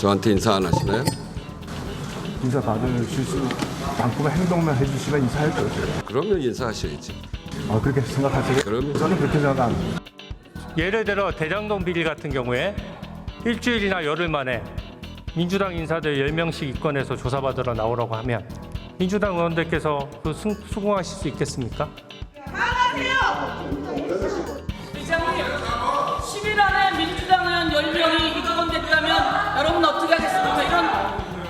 저한테 인사 안 하시나요? 인사 받으실 수 만큼의 행동만 해주시면 인사할 거예요. 그러면 인사하셔야지. 그렇게 생각하세요? 그럼요. 저는 그렇게 생각 안 해요. 예를 들어 대장동 비리 같은 경우에 일주일이나 열흘 만에 민주당 인사들 10명씩 입건해서 조사받으러 나오라고 하면 민주당 의원들께서 수긍하실 수 있겠습니까? 의장님, 10일 안에 민주당 의원 10명이 입건됐다면 여러분 어떻게 하겠습니까?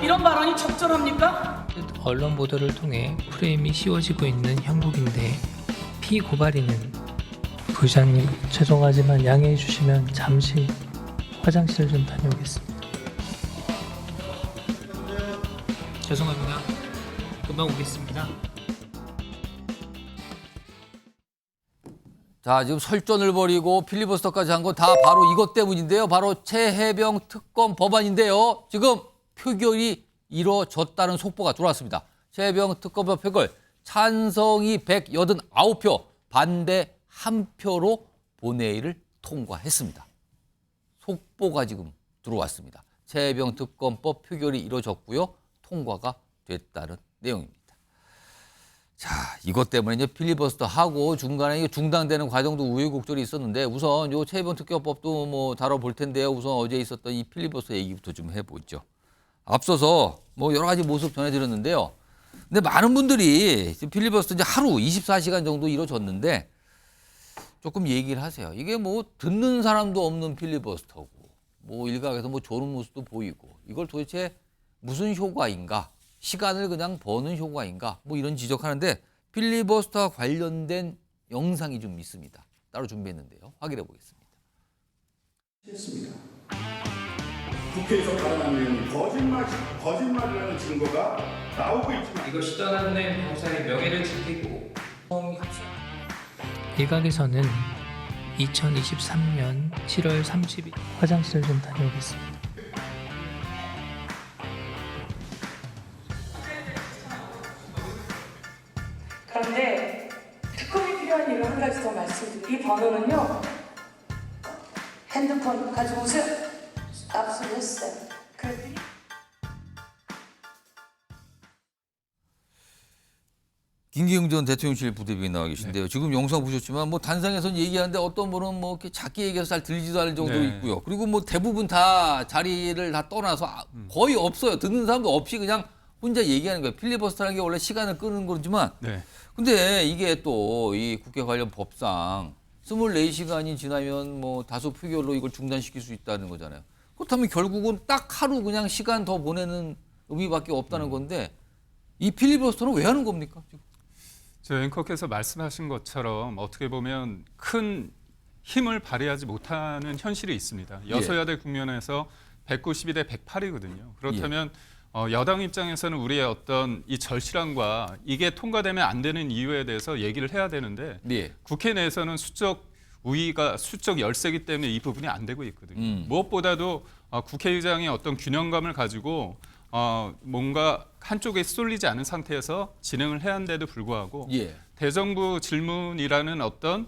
이런 발언이 적절합니까? 언론 보도를 통해 프레임이 씌워지고 있는 형국인데 피고발인은 부장님 죄송하지만 양해해 주시면 잠시 화장실 좀 다녀오겠습니다. 죄송합니다. 금방 오겠습니다. 자, 지금 설전을 벌이고 필리버스터까지 한 건 다 바로 이것 때문인데요. 바로 최혜병 특검 법안인데요. 지금 표결이 이루어졌다는 속보가 들어왔습니다. 최혜병 특검법 표결 찬성이 189표, 반대 1표로 본회의를 통과했습니다. 속보가 지금 들어왔습니다. 최혜병 특검법 표결이 이루어졌고요. 통과가 됐다는 내용입니다. 자, 이것 때문에 이제 필리버스터 하고 중간에 중단되는 과정도 우여곡절이 있었는데 우선 요 최혜병 특검법도 뭐 다뤄볼 텐데요. 우선 어제 있었던 이 필리버스터 얘기부터 좀 해보죠. 앞서서 뭐 여러 가지 모습 전해드렸는데요. 근데 많은 분들이 필리버스터 이제 하루 24시간 정도 이루어졌는데 조금 얘기를 하세요. 이게 뭐 듣는 사람도 없는 필리버스터고 뭐 일각에서 뭐 조는 모습도 보이고 이걸 도대체 무슨 효과인가? 시간을 그냥 버는 효과인가? 뭐 이런 지적하는데 필리버스터와 관련된 영상이 좀 있습니다. 따로 준비했는데요. 확인해 보겠습니다. 했습니다. 국회에서 발언한 내용이 거짓말이라는 증거가 나오고 있지만 이것이 떠나는 변호사의 명예를 지키고 일각에서는 2023년 7월 30일 화장실 좀 다녀오겠습니다. 그런데 특검이 필요한 이유 한 가지 더 말씀드릴게요. 이 번호는요. 핸드폰 가지고 오세요. 압수했어요. 그랬더니 김기영 전 대통령실 부대변인 나와 계신데요. 지금 영상 보셨지만 뭐 단상에서는 얘기하는데 어떤 분은 뭐 이렇게 작게 얘기해서 잘 들리지도 않을 정도로 있고요. 그리고 뭐 대부분 다 자리를 다 떠나서 거의 없어요. 듣는 사람도 없이 그냥 혼자 얘기하는 거예요. 필리버스터라는 게 원래 시간을 끄는 거지만 근데 이게 또 이 국회 관련 법상 24시간이 지나면 뭐 다수 표결로 이걸 중단시킬 수 있다는 거잖아요. 그렇다면 결국은 딱 하루 그냥 시간 더 보내는 의미밖에 없다는 건데 이 필리버스터는 왜 하는 겁니까? 지금? 저 앵커께서 말씀하신 것처럼 어떻게 보면 큰 힘을 발휘하지 못하는 현실이 있습니다. 여소야대 국면에서 192 대 108이거든요. 그렇다면 여당 입장에서는 우리의 어떤 이 절실함과 이게 통과되면 안 되는 이유에 대해서 얘기를 해야 되는데 국회 내에서는 수적 우위가 수적 열세기 때문에 이 부분이 안 되고 있거든요. 무엇보다도 국회의장의 어떤 균형감을 가지고 뭔가 한쪽에 쏠리지 않은 상태에서 진행을 해야 하는데도 불구하고 대정부 질문이라는 어떤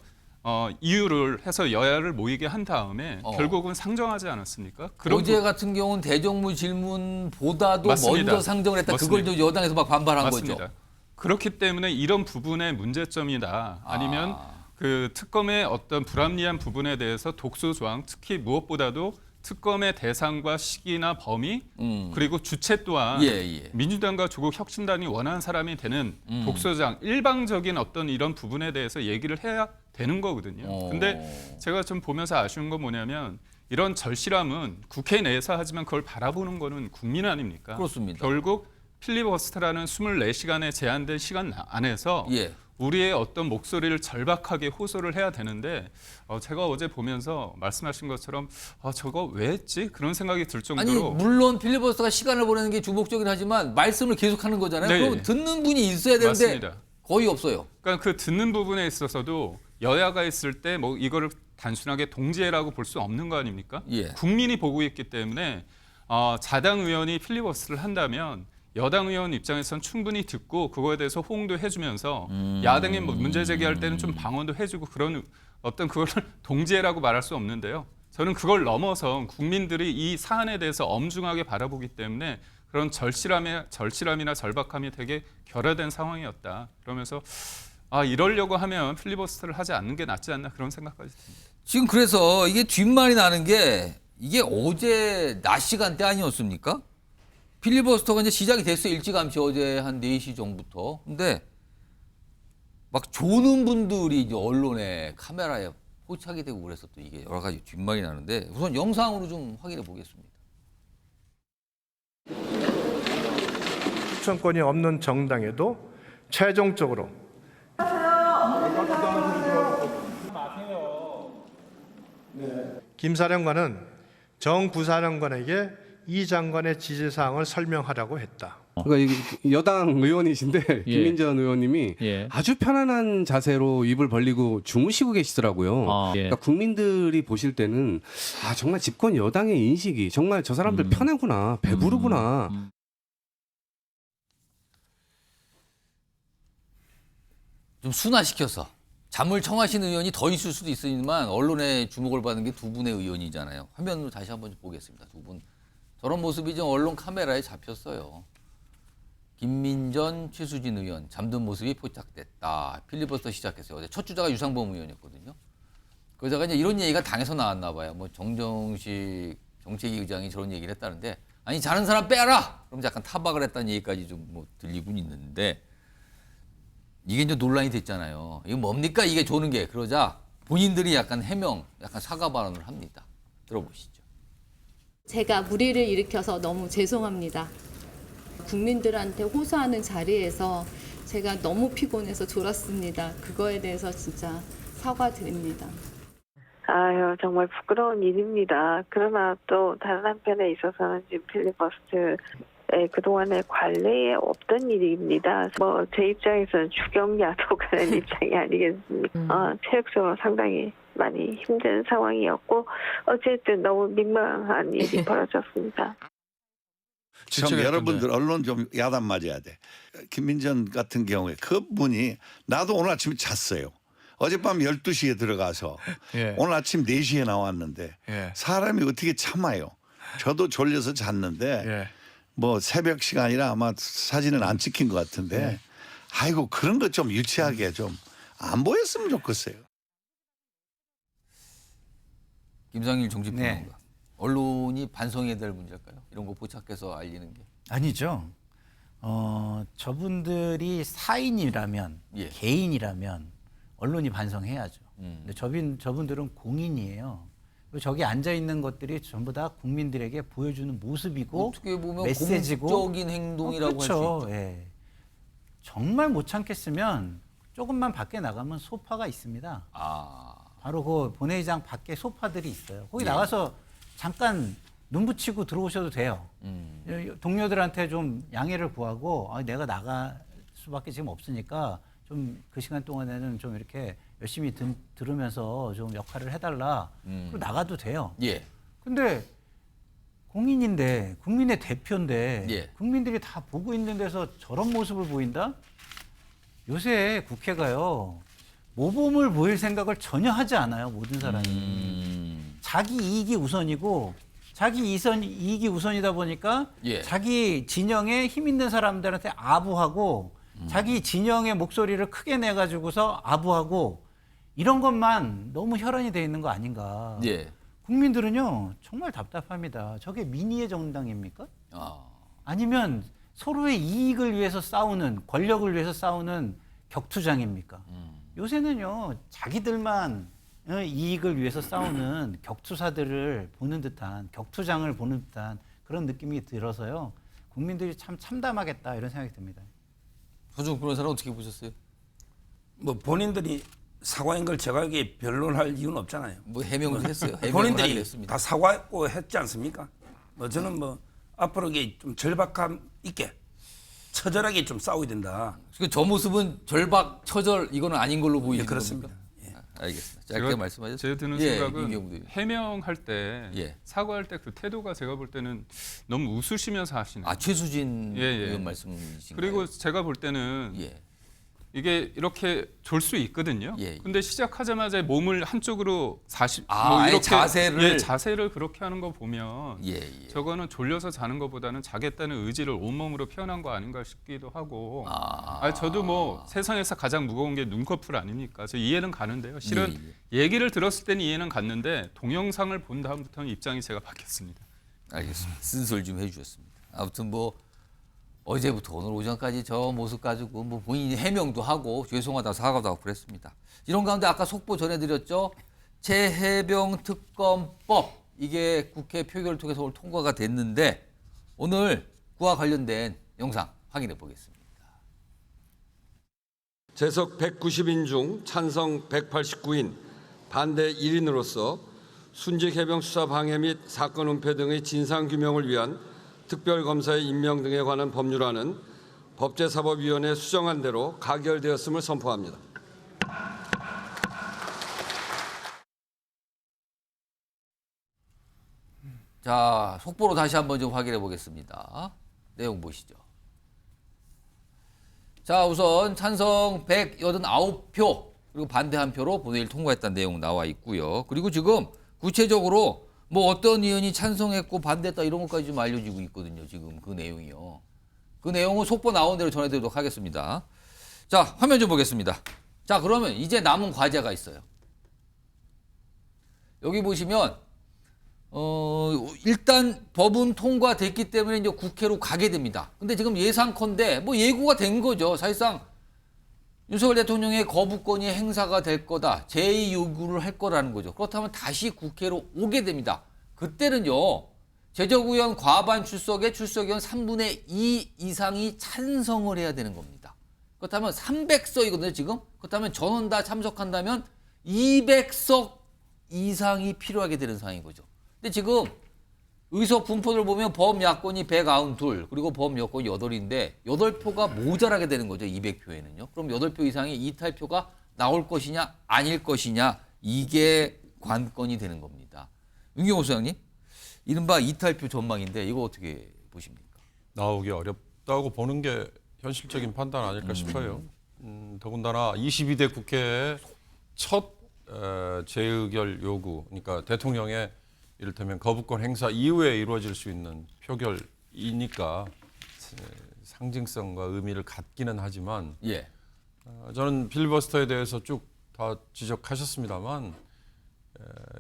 이유를 해서 여야를 모이게 한 다음에 결국은 상정하지 않았습니까? 어제 같은 경우는 대정부 질문보다도 맞습니다. 먼저 상정을 했다. 맞습니다. 그걸 여당에서 막 반발한 맞습니다. 거죠. 그렇기 때문에 이런 부분의 문제점이다. 아니면 그 특검의 어떤 불합리한 부분에 대해서 독소 조항, 특히 무엇보다도 특검의 대상과 시기나 범위 그리고 주체 또한 민주당과 조국 혁신당이 원하는 사람이 되는 독소장 일방적인 어떤 이런 부분에 대해서 얘기를 해야 되는 거거든요. 근데 제가 좀 보면서 아쉬운 건 뭐냐면 이런 절실함은 국회 내에서 하지만 그걸 바라보는 거는 국민 아닙니까? 그렇습니다. 결국 필리버스터라는 24시간의 제한된 시간 안에서 우리의 어떤 목소리를 절박하게 호소를 해야 되는데 제가 어제 보면서 말씀하신 것처럼 저거 왜 했지? 그런 생각이 들 정도로 아니 물론 필리버스터가 시간을 보내는 게 주목적이긴 하지만 말씀을 계속하는 거잖아요. 그럼 듣는 분이 있어야 되는데 맞습니다. 거의 없어요. 그러니까 그 듣는 부분에 있어서도 여야가 있을 때 뭐 이거를 단순하게 동지애라고 볼 수 없는 거 아닙니까? 국민이 보고 있기 때문에 자당 의원이 필리버스터를 한다면 여당 의원 입장에서는 충분히 듣고 그거에 대해서 호응도 해주면서 야당이 문제 제기할 때는 좀 방어도 해주고 그런 어떤 그거를 동지애라고 말할 수 없는데요. 저는 그걸 넘어서 국민들이 이 사안에 대해서 엄중하게 바라보기 때문에 그런 절실함이나 절박함이 되게 결여된 상황이었다. 그러면서 이러려고 하면 필리버스터를 하지 않는 게 낫지 않나 그런 생각까지 듭니다. 지금 그래서 이게 뒷말이 나는 게 이게 어제 낮 시간대 아니었습니까? 필리버스터가 이제 시작이 됐어요. 일찌감치 어제 한 4시 정도부터. 근데 막 조는 분들이 이제 언론에 카메라에 포착이 되고 그래서 또 이게 여러 가지 뒷말이 나는데 우선 영상으로 좀 확인해 보겠습니다. 추천권이 없는 정당에도 최종적으로 김 사령관은 정 부사령관에게 이 장관의 지시사항을 설명하라고 했다. 그러니까 이게 여당 의원이신데 김민전 의원님이 아주 편안한 자세로 입을 벌리고 주무시고 계시더라고요. 그러니까 국민들이 보실 때는 정말 집권 여당의 인식이 정말 저 사람들 편하구나, 배부르구나. 좀 순화시켜서 잠을 청하신 의원이 더 있을 수도 있지만 언론의 주목을 받는 게 두 분의 의원이잖아요. 화면으로 다시 한번 보겠습니다. 두 분. 저런 모습이 좀 언론 카메라에 잡혔어요. 김민전, 최수진 의원 잠든 모습이 포착됐다. 필리버스터 시작했어요. 어제 첫 주자가 유상범 의원이었거든요. 그러다가 이제 이런 얘기가 당에서 나왔나 봐요. 뭐 정정식 정책위 의장이 저런 얘기를 했다는데 아니 자는 사람 빼라. 그럼 약간 타박을 했다는 얘기까지 좀 뭐 들리곤 있는데 이게 이제 논란이 됐잖아요. 이거 뭡니까 이게 조는 게 그러자 본인들이 약간 해명, 약간 사과 발언을 합니다. 들어보시죠. 제가 무리를 일으켜서 너무 죄송합니다. 국민들한테 호소하는 자리에서 제가 너무 피곤해서 졸았습니다. 그거에 대해서 진짜 사과드립니다. 아유, 정말 부끄러운 일입니다. 그러나 또 다른 한편에 있어서는 지금 필리버스터의 그동안의 관례에 없던 일입니다. 뭐 제 입장에서는 추경야도 가는 입장이 아니겠습니까? 체력적으로 상당히 많이 힘든 상황이었고 어쨌든 너무 민망한 일이 벌어졌습니다. 참 여러분들 언론 좀 야단 맞아야 돼. 김민전 같은 경우에 그분이 나도 오늘 아침에 잤어요. 어젯밤 12시에 들어가서 오늘 아침 4시에 나왔는데 사람이 어떻게 참아요. 저도 졸려서 잤는데 뭐 새벽 시간이라 아마 사진은 안 찍힌 것 같은데 아이고 그런 거 좀 유치하게 좀 안 보였으면 좋겠어요. 김상일 정치평론가. 언론이 반성해야 될 문제일까요? 이런 거 포착해서 알리는 게. 아니죠. 저분들이 사인이라면 개인이라면 언론이 반성해야죠. 근데 저분들은 공인이에요. 저기 앉아 있는 것들이 전부 다 국민들에게 보여주는 모습이고 어떻게 보면 메시지고 공적인 행동이라고 할 수 그렇죠. 있죠. 예. 정말 못 참겠으면 조금만 밖에 나가면 소파가 있습니다. 바로 그 본회의장 밖에 소파들이 있어요. 거기 나가서 잠깐 눈 붙이고 들어오셔도 돼요. 동료들한테 좀 양해를 구하고 내가 나갈 수밖에 지금 없으니까 좀 그 시간 동안에는 좀 이렇게 열심히 들으면서 좀 역할을 해달라. 그리고 나가도 돼요. 근데 공인인데 국민의 대표인데 국민들이 다 보고 있는 데서 저런 모습을 보인다? 요새 국회가요. 모범을 보일 생각을 전혀 하지 않아요. 모든 사람이. 자기 이익이 우선이고 자기 이익이 우선이다 보니까 자기 진영에 힘 있는 사람들한테 아부하고 자기 진영의 목소리를 크게 내가지고서 아부하고 이런 것만 너무 혈안이 돼 있는 거 아닌가. 국민들은요. 정말 답답합니다. 저게 민의의 정당입니까? 아니면 서로의 이익을 위해서 싸우는 권력을 위해서 싸우는 격투장입니까? 요새는요. 자기들만 이익을 위해서 싸우는 격투사들을 보는 듯한 격투장을 보는 듯한 그런 느낌이 들어서요. 국민들이 참 참담하겠다 이런 생각이 듭니다. 서준 변호사는 어떻게 보셨어요? 뭐 본인들이 사과인 걸 제가 여기 변론할 이유는 없잖아요. 뭐 해명을 했어요. 본인들이 다 사과했고 했지 않습니까? 뭐 저는 뭐 앞으로 이게 좀 절박함 있게 처절하게 좀 싸워야 된다. 저 모습은 절박, 처절 이거는 아닌 걸로 보이는 그렇습니다. 알겠습니다. 짧게 말씀하셨죠. 제가 드는 생각은 해명할 때 사과할 때 그 태도가 제가 볼 때는 너무 웃으시면서 하시는. 최수진 의원 말씀이신가요? 그리고 제가 볼 때는 이게 이렇게 졸 수 있거든요. 예. 근데 시작하자마자 몸을 한쪽으로 40 아예 자세를 자세를 그렇게 하는 거 보면 예. 저거는 졸려서 자는 것보다는 자겠다는 의지를 온몸으로 표현한 거 아닌가 싶기도 하고. 저도 뭐 세상에서 가장 무거운 게 눈꺼풀 아닙니까? 저 이해는 가는데요. 실은 얘기를 들었을 때는 이해는 갔는데 동영상을 본 다음부터는 입장이 제가 바뀌었습니다. 알겠습니다. 쓴소리 좀 해주셨습니다. 아무튼 뭐 어제부터 오늘 오전까지 저 모습 가지고 뭐 본인이 해명도 하고 죄송하다고 사과도 하고 그랬습니다. 이런 가운데 아까 속보 전해드렸죠. 최혜병 특검법 이게 국회 표결을 통해서 오늘 통과가 됐는데 오늘 그와 관련된 영상 확인해 보겠습니다. 재석 190인 중 찬성 189인, 반대 1인으로서 순직 해병 수사 방해 및 사건 은폐 등의 진상 규명을 위한 특별검사의 임명 등에 관한 법률안은 법제사법위원회 수정안대로 가결되었음을 선포합니다. 자, 속보로 다시 한번 좀 확인해 보겠습니다. 내용 보시죠. 자, 우선 찬성 189표 그리고 반대 1표로 본회의를 통과했다는 내용 나와 있고요. 그리고 지금 구체적으로 뭐 어떤 의원이 찬성했고 반대했다 이런 것까지 좀 알려지고 있거든요. 지금 그 내용이요. 그 내용은 속보 나온 대로 전해드리도록 하겠습니다. 자, 화면 좀 보겠습니다. 자, 그러면 이제 남은 과제가 있어요. 여기 보시면 일단 법은 통과됐기 때문에 이제 국회로 가게 됩니다. 근데 지금 예상컨대 뭐 예고가 된 거죠. 사실상 윤석열 대통령의 거부권이 행사가 될 거다. 제의 요구를 할 거라는 거죠. 그렇다면 다시 국회로 오게 됩니다. 그때는요. 제적의원 과반 출석에 출석의원 3분의 2 이상이 찬성을 해야 되는 겁니다. 그렇다면 300석이거든요. 지금. 그렇다면 전원 다 참석한다면 200석 이상이 필요하게 되는 상황인 거죠. 근데 지금 의석 분포를 보면 범야권이 192 그리고 범여권이 8인데 8표가 모자라게 되는 거죠. 200표에는요. 그럼 8표 이상의 이탈표가 나올 것이냐 아닐 것이냐 이게 관건이 되는 겁니다. 윤경호 소장님, 이른바 이탈표 전망인데 이거 어떻게 보십니까? 나오기 어렵다고 보는 게 현실적인 판단 아닐까 싶어요. 더군다나 22대 국회의 첫 재의결 요구, 그러니까 대통령의 이를테면 거부권 행사 이후에 이루어질 수 있는 표결이니까 상징성과 의미를 갖기는 하지만 저는 필리버스터에 대해서 쭉 다 지적하셨습니다만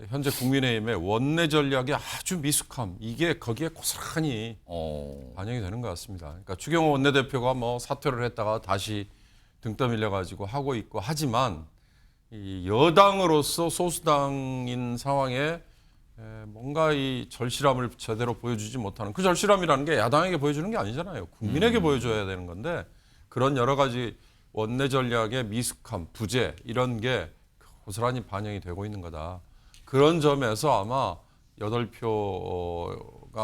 현재 국민의힘의 원내 전략의 아주 미숙함 이게 거기에 고스란히 반영이 되는 것 같습니다. 그러니까 추경호 원내대표가 뭐 사퇴를 했다가 다시 등 떠밀려 가지고 하고 있고 하지만 이 여당으로서 소수당인 상황에 뭔가 이 절실함을 제대로 보여주지 못하는 그 절실함이라는 게 야당에게 보여주는 게 아니잖아요. 국민에게 보여줘야 되는 건데 그런 여러 가지 원내 전략의 미숙함, 부재 이런 게 고스란히 반영이 되고 있는 거다. 그런 점에서 아마 8표가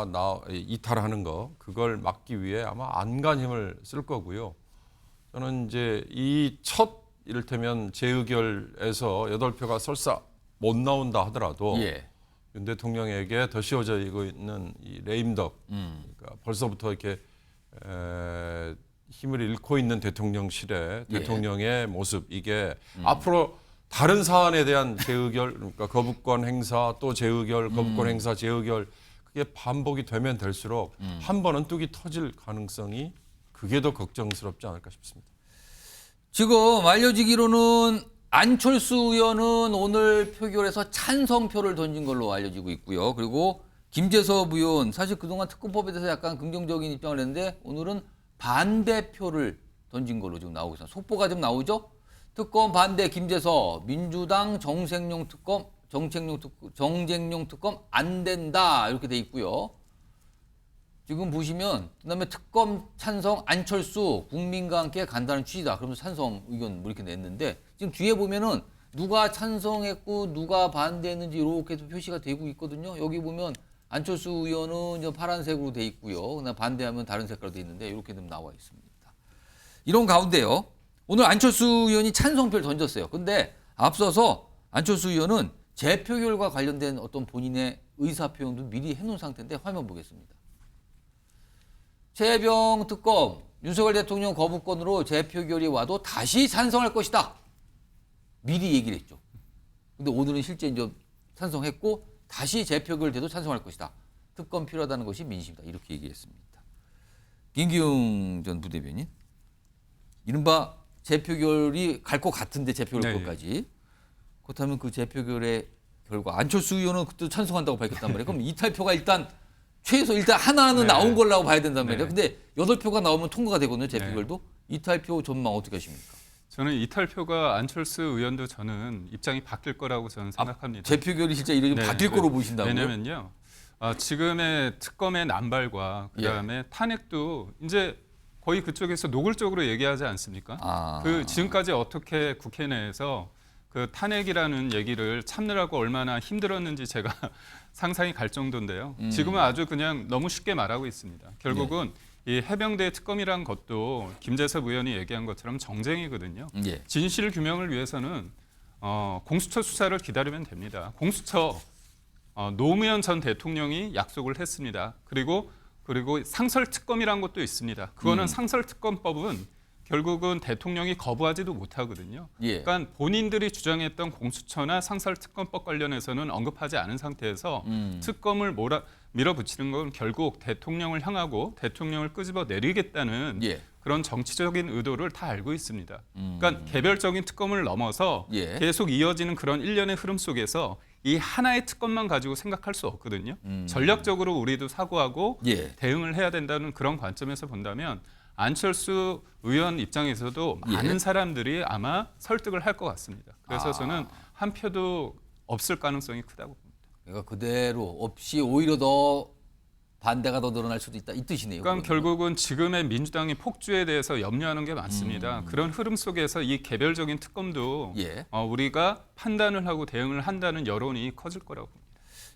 이탈하는 거 그걸 막기 위해 아마 안간 힘을 쓸 거고요. 저는 이제 이 첫 이를테면 재의결에서 8표가 설사 못 나온다 하더라도 윤 대통령에게 더 씌워져 있는 이 레임덕, 그러니까 벌써부터 이렇게 힘을 잃고 있는 대통령실의 대통령의 모습 이게 앞으로 다른 사안에 대한 재의결, 그러니까 거부권 행사 또 재의결, 거부권 행사, 재의결 그게 반복이 되면 될수록 한 번은 뚝이 터질 가능성이 그게 더 걱정스럽지 않을까 싶습니다. 지금 알려지기로는 안철수 의원은 오늘 표결에서 찬성표를 던진 걸로 알려지고 있고요. 그리고 김재섭 의원 사실 그동안 특검법에 대해서 약간 긍정적인 입장을 냈는데 오늘은 반대표를 던진 걸로 지금 나오고 있습니다. 속보가 좀 나오죠? 특검 반대 김재섭, 민주당 정쟁용 특검 안 된다 이렇게 돼 있고요. 지금 보시면 그다음에 특검 찬성 안철수 국민과 함께 간다는 취지다. 그러면서 찬성 의견 뭐 이렇게 냈는데 지금 뒤에 보면은 누가 찬성했고 누가 반대했는지 이렇게 표시가 되고 있거든요. 여기 보면 안철수 의원은 이제 파란색으로 돼 있고요. 그다음 반대하면 다른 색깔로 돼 있는데 이렇게 좀 나와 있습니다. 이런 가운데요. 오늘 안철수 의원이 찬성표를 던졌어요. 근데 앞서서 안철수 의원은 재표결과 관련된 어떤 본인의 의사표현도 미리 해놓은 상태인데 화면 보겠습니다. 최혜병 특검 윤석열 대통령 거부권으로 재표결이 와도 다시 찬성할 것이다. 미리 얘기를 했죠. 근데 오늘은 실제 이제 찬성했고 다시 재표결 돼도 찬성할 것이다. 특검 필요하다는 것이 민심이다. 이렇게 얘기했습니다. 김기웅 전 부대변인, 이른바 재표결이 갈 것 같은데 재표결까지. 그렇다면 그 재표결의 결과 안철수 의원은 그때 찬성한다고 밝혔단 말이에요. 그럼 이탈표가 일단 최소 일단 하나는 나온 걸라고 봐야 된단 말이에요. 근데 8표가 나오면 통과가 되거든요. 재표결도. 이탈표 전망 어떻게 하십니까? 저는 이탈표가 안철수 의원도 저는 입장이 바뀔 거라고 저는 생각합니다. 재표결이 진짜 이렇게 바뀔 거로 보신다고요? 왜냐면요. 지금의 특검의 남발과 그다음에 탄핵도 이제 거의 그쪽에서 노골적으로 얘기하지 않습니까? 그 지금까지 어떻게 국회 내에서 그 탄핵이라는 얘기를 참느라고 얼마나 힘들었는지 제가 상상이 갈 정도인데요. 지금은 아주 그냥 너무 쉽게 말하고 있습니다. 결국은 이 해병대 특검이란 것도 김재섭 의원이 얘기한 것처럼 정쟁이거든요. 진실 규명을 위해서는 공수처 수사를 기다리면 됩니다. 공수처 노무현 전 대통령이 약속을 했습니다. 그리고 상설특검이란 것도 있습니다. 그거는 상설특검법은 결국은 대통령이 거부하지도 못하거든요. 그러니까 본인들이 주장했던 공수처나 상설특검법 관련해서는 언급하지 않은 상태에서 특검을 밀어붙이는 건 결국 대통령을 향하고 대통령을 끄집어 내리겠다는 그런 정치적인 의도를 다 알고 있습니다. 그러니까 개별적인 특검을 넘어서 계속 이어지는 그런 일련의 흐름 속에서 이 하나의 특검만 가지고 생각할 수 없거든요. 전략적으로 우리도 사고하고 대응을 해야 된다는 그런 관점에서 본다면 안철수 의원 입장에서도 많은 사람들이 아마 설득을 할 것 같습니다. 그래서 저는 한 표도 없을 가능성이 크다고 봅니다. 그러니까 그대로 없이 오히려 더 반대가 더 늘어날 수도 있다 이 뜻이네요. 그러니까 결국은 지금의 민주당이 폭주에 대해서 염려하는 게 많습니다. 그런 흐름 속에서 이 개별적인 특검도 우리가 판단을 하고 대응을 한다는 여론이 커질 거라고 봅니다.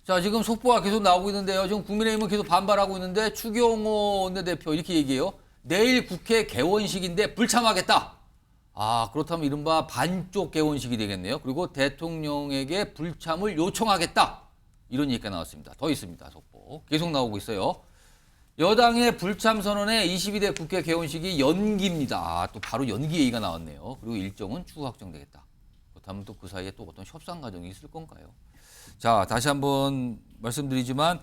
자, 지금 속보가 계속 나오고 있는데요. 지금 국민의힘은 계속 반발하고 있는데 추경호 원내대표 이렇게 얘기해요. 내일 국회 개원식인데 불참하겠다. 그렇다면 이른바 반쪽 개원식이 되겠네요. 그리고 대통령에게 불참을 요청하겠다. 이런 얘기가 나왔습니다. 더 있습니다. 속보. 계속 나오고 있어요. 여당의 불참 선언에 22대 국회 개원식이 연기입니다. 또 바로 연기 얘기가 나왔네요. 그리고 일정은 추후 확정되겠다. 그렇다면 또 그 사이에 또 어떤 협상 과정이 있을 건가요? 자, 다시 한번 말씀드리지만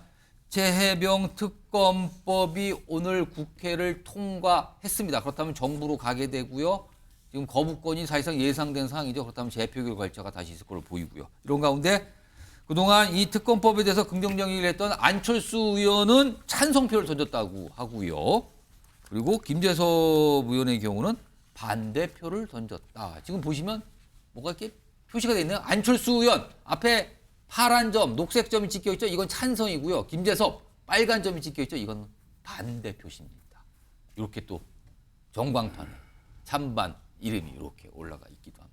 최혜병 특검법이 오늘 국회를 통과했습니다. 그렇다면 정부로 가게 되고요. 지금 거부권이 사실상 예상된 상황이죠. 그렇다면 재표결 결과가 다시 있을 걸로 보이고요. 이런 가운데 그동안 이 특검법에 대해서 긍정적 얘기를 했던 안철수 의원은 찬성표를 던졌다고 하고요. 그리고 김재섭 의원의 경우는 반대표를 던졌다. 지금 보시면 뭐가 이렇게 표시가 되어 있네요. 안철수 의원 앞에 파란 점, 녹색 점이 찍혀 있죠. 이건 찬성이고요. 김재섭 빨간 점이 찍혀 있죠. 이건 반대 표시입니다. 이렇게 또 정광판에 찬반 이름이 이렇게 올라가 있기도 합니다.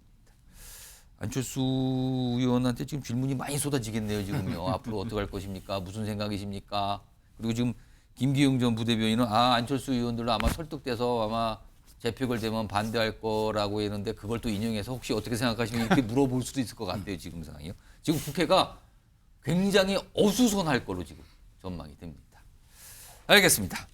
안철수 의원한테 지금 질문이 많이 쏟아지겠네요. 지금요. 앞으로 어떻게 할 것입니까? 무슨 생각이십니까? 그리고 지금 김기웅 전 부대변인은 안철수 의원들은 아마 설득돼서 아마 재표결 되면 반대할 거라고 했는데 그걸 또 인용해서 혹시 어떻게 생각하시면 이렇게 물어볼 수도 있을 것 같아요. 지금 상황이요. 지금 국회가 굉장히 어수선할 걸로 지금 전망이 됩니다. 알겠습니다.